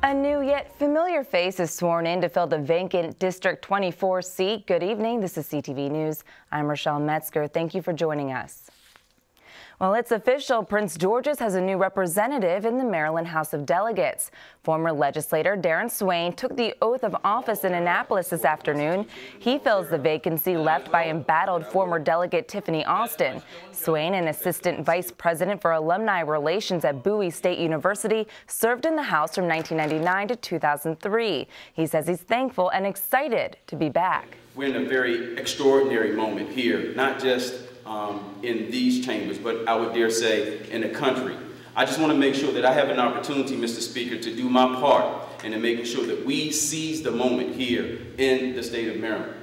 A new yet familiar face is sworn in to fill the vacant District 24 seat. Good evening. This is CTV News. I'm Rochelle Metzger. Thank you for joining us. Well, it's official. Prince George's has a new representative in the Maryland House of Delegates. Former legislator Darren Swain took the oath of office in Annapolis this afternoon. He fills the vacancy left by embattled former delegate Tiffany Alston. Swain, an assistant vice president for alumni relations at Bowie State University, served in the House from 1999 to 2003. He says he's thankful and excited to be back. We're in a very extraordinary moment here, not just in these chambers, but I would dare say in the country. I just want to make sure that I have an opportunity, Mr. Speaker, to do my part and in making sure that we seize the moment here in the state of Maryland.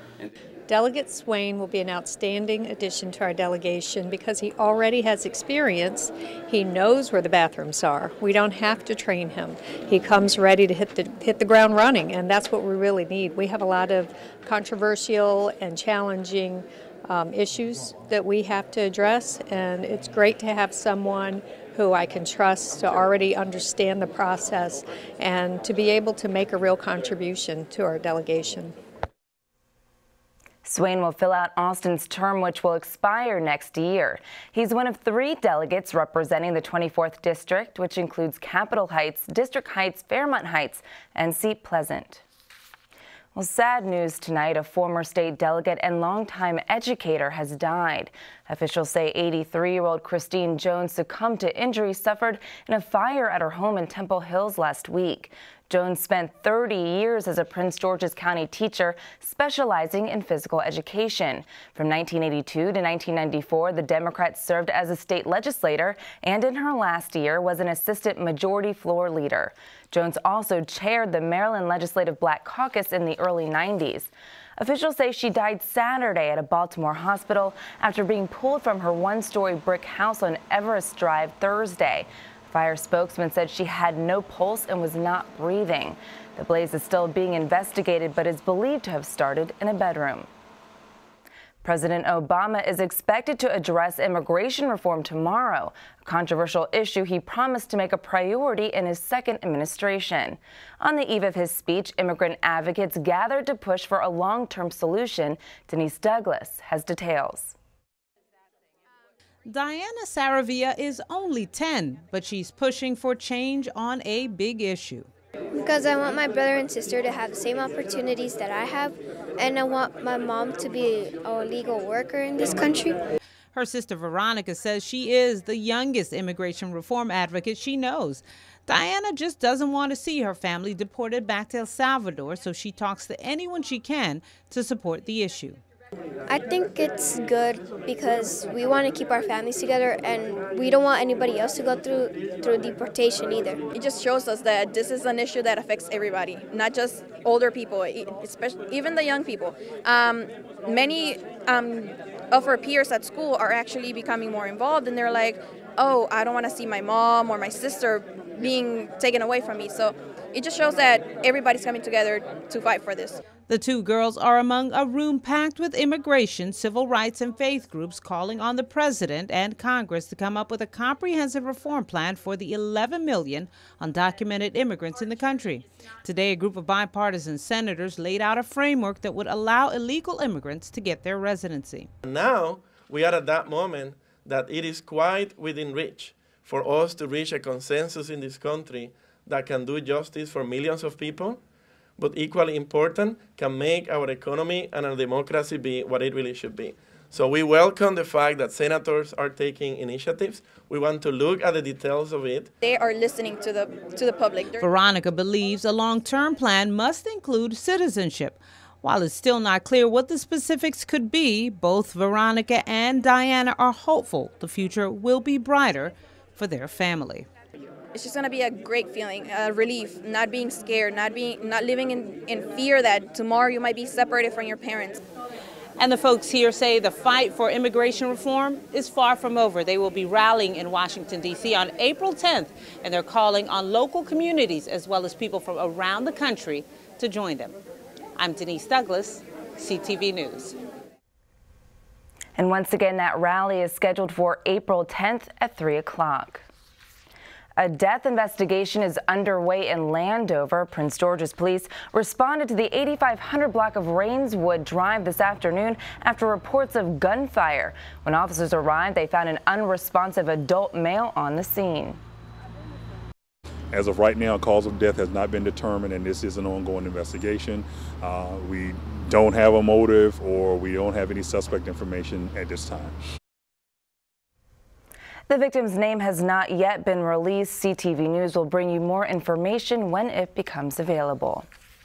Delegate Swain will be an outstanding addition to our delegation because he already has experience. He knows where the bathrooms are. We don't have to train him. He comes ready to hit the ground running, and that's what we really need. We have a lot of controversial and challenging issues that we have to address, and it's great to have someone who I can trust to already understand the process and to be able to make a real contribution to our delegation. Swain will fill out Alston's term, which will expire next year. He's one of 3 delegates representing the 24th District, which includes Capitol Heights, District Heights, Fairmont Heights, and Seat Pleasant. Well, sad news tonight. A former state delegate and longtime educator has died. Officials say 83-year-old Christine Jones succumbed to injuries suffered in a fire at her home in Temple Hills last week. Jones spent 30 years as a Prince George's County teacher, specializing in physical education. From 1982 to 1994, the Democrat served as a state legislator and in her last year was an assistant majority floor leader. Jones also chaired the Maryland Legislative Black Caucus in the early 90s. Officials say she died Saturday at a Baltimore hospital after being pulled from her one-story brick house on Everest Drive Thursday. Fire spokesman said she had no pulse and was not breathing. The blaze is still being investigated but is believed to have started in a bedroom. President Obama is expected to address immigration reform tomorrow, a controversial issue he promised to make a priority in his second administration. On the eve of his speech, immigrant advocates gathered to push for a long-term solution. Denise Douglas has details. Diana Saravia is only 10, but she's pushing for change on a big issue. Because I want my brother and sister to have the same opportunities that I have, and I want my mom to be a legal worker in this country. Her sister Veronica says she is the youngest immigration reform advocate she knows. Diana just doesn't want to see her family deported back to El Salvador, so she talks to anyone she can to support the issue. I think it's good because we want to keep our families together, and we don't want anybody else to go through deportation either. It just shows us that this is an issue that affects everybody, not just older people, especially even the young people. Many of our peers at school are actually becoming more involved, and they're like, oh, I don't want to see my mom or my sister being taken away from me. So it just shows that everybody's coming together to fight for this. The 2 girls are among a room packed with immigration, civil rights, and faith groups calling on the president and Congress to come up with a comprehensive reform plan for the 11 million undocumented immigrants in the country. Today, a group of bipartisan senators laid out a framework that would allow illegal immigrants to get their residency. Now, we are at that moment that it is quite within reach for us to reach a consensus in this country that can do justice for millions of people, but equally important, can make our economy and our democracy be what it really should be. So we welcome the fact that senators are taking initiatives. We want to look at the details of it. They are listening to the public. Veronica believes a long-term plan must include citizenship. While it's still not clear what the specifics could be, both Veronica and Diana are hopeful the future will be brighter for their family. It's just going to be a great feeling, a relief, not being scared, not living in fear that tomorrow you might be separated from your parents. And the folks here say the fight for immigration reform is far from over. They will be rallying in Washington, D.C. on April 10th, and they're calling on local communities as well as people from around the country to join them. I'm Denise Douglas, CTV News. And once again, that rally is scheduled for April 10th at 3 o'clock. A death investigation is underway in Landover. Prince George's police responded to the 8500 block of Rainswood Drive this afternoon after reports of gunfire. When officers arrived, they found an unresponsive adult male on the scene. As of right now, cause of death has not been determined, and this is an ongoing investigation. We don't have a motive, or we don't have any suspect information at this time. The victim's name has not yet been released. CTV News will bring you more information when it becomes available.